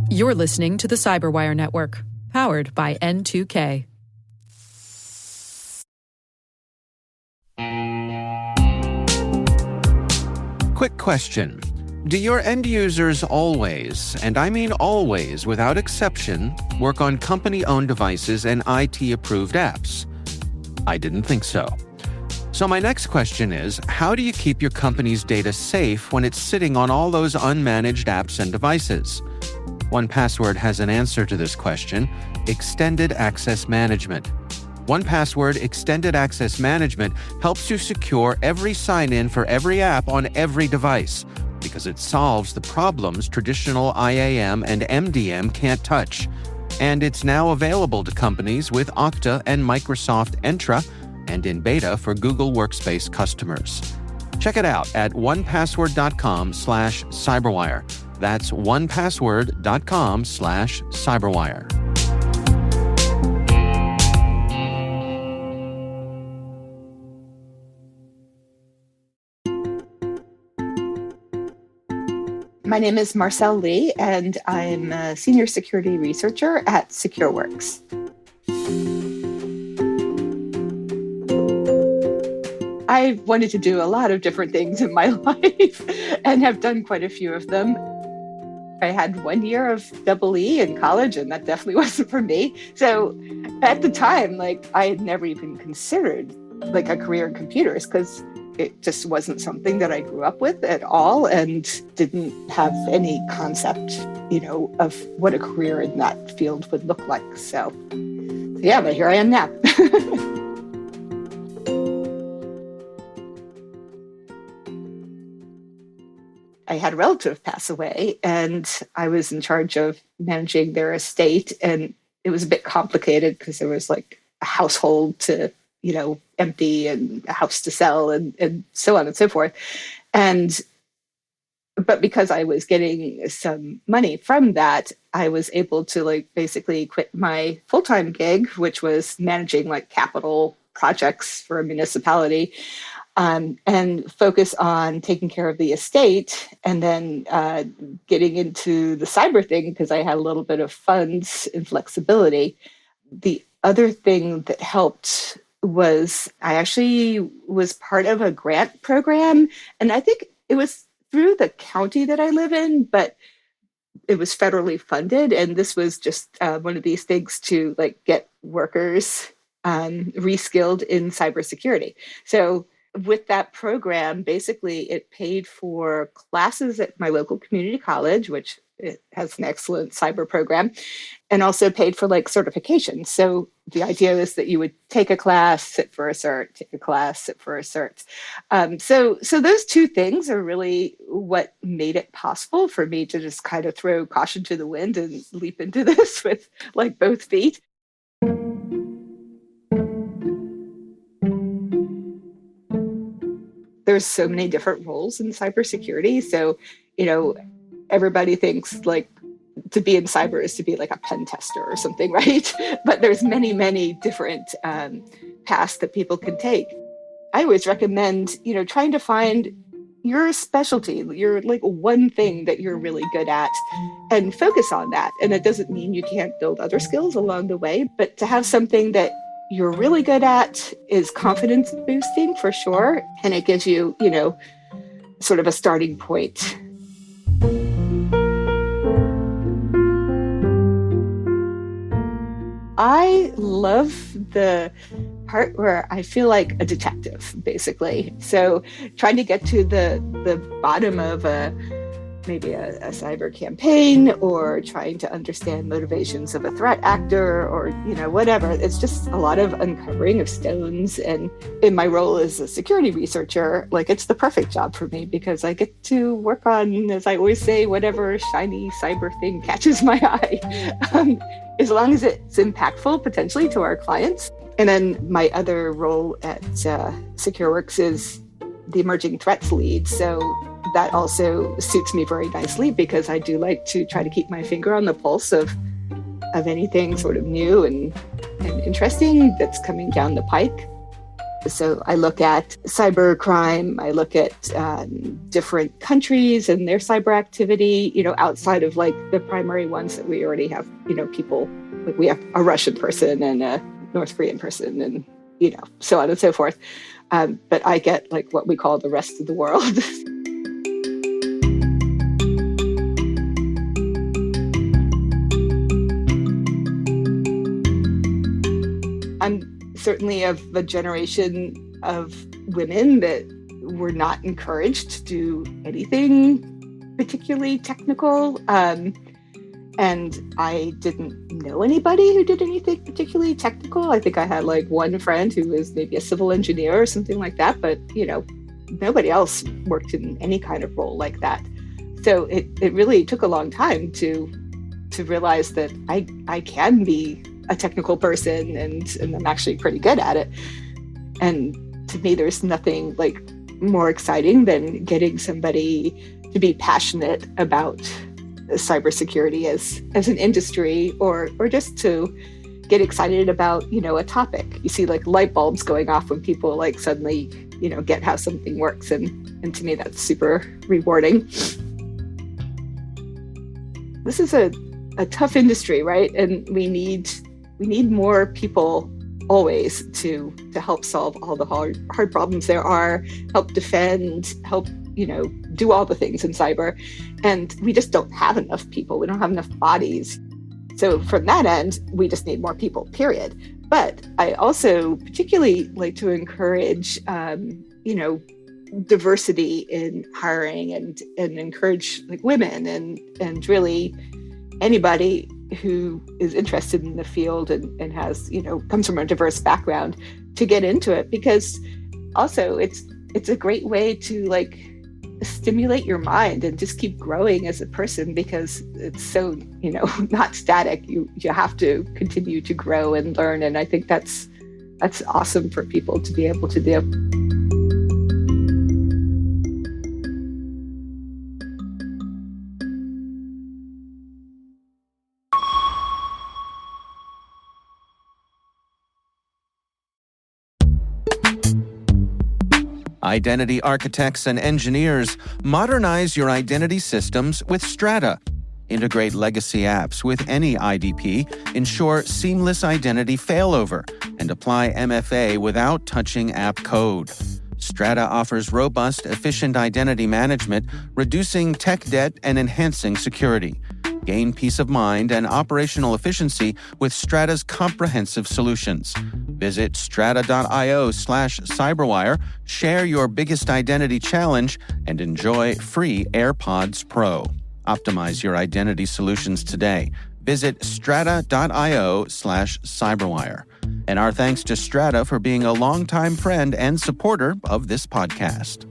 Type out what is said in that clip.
You're listening to the Cyberwire Network, powered by N2K. Quick question. Do your end users always, and I mean always without exception, work on company-owned devices and IT-approved apps? I didn't think so. So my next question is, how do you keep your company's data safe when it's sitting on all those unmanaged apps and devices? 1Password has an answer to this question: Extended Access Management. 1Password Extended Access Management helps you secure every sign-in for every app on every device, because it solves the problems traditional IAM and MDM can't touch. And it's now available to companies with Okta and Microsoft Entra, and in beta for Google Workspace customers. Check it out at onepassword.com/cyberwire. That's onepassword.com/cyberwire. My name is Marcelle Lee, and I'm a senior security researcher at Secureworks. I wanted to do a lot of different things in my life and have done quite a few of them. I had 1 year of double E in college, and that definitely wasn't for me. So at the time, I had never even considered a career in computers, because it just wasn't something that I grew up with at all, and didn't have any concept, of what a career in that field would look like. So yeah, but here I am now. I had a relative pass away, and I was in charge of managing their estate, and it was a bit complicated because there was a household to, empty, and a house to sell, and so on and so forth. But because I was getting some money from that, I was able to basically quit my full-time gig, which was managing capital projects for a municipality, and focus on taking care of the estate, and then getting into the cyber thing because I had a little bit of funds and flexibility. The other thing that helped was I actually was part of a grant program, and I think it was through the county that I live in, but it was federally funded, and this was just one of these things to get workers reskilled in cybersecurity. So with that program, basically it paid for classes at my local community college, which it has an excellent cyber program, and also paid for certifications. So the idea is that you would take a class, sit for a cert, take a class, sit for a cert. So those two things are really what made it possible for me to just kind of throw caution to the wind and leap into this with both feet. There's so many different roles in cybersecurity. So, everybody thinks to be in cyber is to be a pen tester or something, right? But there's many, many different paths that people can take. I always recommend, trying to find your specialty, your one thing that you're really good at, and focus on that. And it doesn't mean you can't build other skills along the way, but to have something that you're really good at is confidence boosting for sure. And it gives you, sort of a starting point. I love the part where I feel like a detective, basically. So trying to get to the bottom of maybe a cyber campaign, or trying to understand motivations of a threat actor, or whatever. It's just a lot of uncovering of stones. And in my role as a security researcher, it's the perfect job for me, because I get to work on, as I always say, whatever shiny cyber thing catches my eye, as long as it's impactful potentially to our clients. And then my other role at Secureworks is the emerging threats lead. So that also suits me very nicely, because I do like to try to keep my finger on the pulse of anything sort of new and interesting that's coming down the pike. So I look at cyber crime, I look at different countries and their cyber activity, outside of like the primary ones that we already have, people, like we have a Russian person and a North Korean person and, so on and so forth. But I get like what we call the rest of the world. I'm certainly of the generation of women that were not encouraged to do anything particularly technical. And I didn't know anybody who did anything particularly technical. I think I had like one friend who was maybe a civil engineer or something like that, but nobody else worked in any kind of role like that. So it really took a long time to realize that I can be a technical person and I'm actually pretty good at it. And to me, there's nothing like more exciting than getting somebody to be passionate about cybersecurity as an industry or just to get excited about, a topic. You see like light bulbs going off when people like suddenly, get how something works. And to me, that's super rewarding. This is a tough industry, right? And we need more people always to help solve all the hard problems there are, help defend, help, do all the things in cyber. And we just don't have enough people. We don't have enough bodies. So from that end, we just need more people, period. But I also particularly like to encourage, diversity in hiring and encourage like women and really anybody who is interested in the field and has, comes from a diverse background to get into it, because also it's a great way to like stimulate your mind and just keep growing as a person, because it's so, not static. You have to continue to grow and learn. And I think that's awesome for people to be able to do. Identity architects and engineers, modernize your identity systems with Strata. Integrate legacy apps with any IDP, ensure seamless identity failover, and apply MFA without touching app code. Strata offers robust, efficient identity management, reducing tech debt and enhancing security. Gain peace of mind and operational efficiency with Strata's comprehensive solutions. Visit strata.io/cyberwire, share your biggest identity challenge, and enjoy free AirPods Pro. Optimize your identity solutions today. Visit strata.io/cyberwire. And our thanks to Strata for being a longtime friend and supporter of this podcast.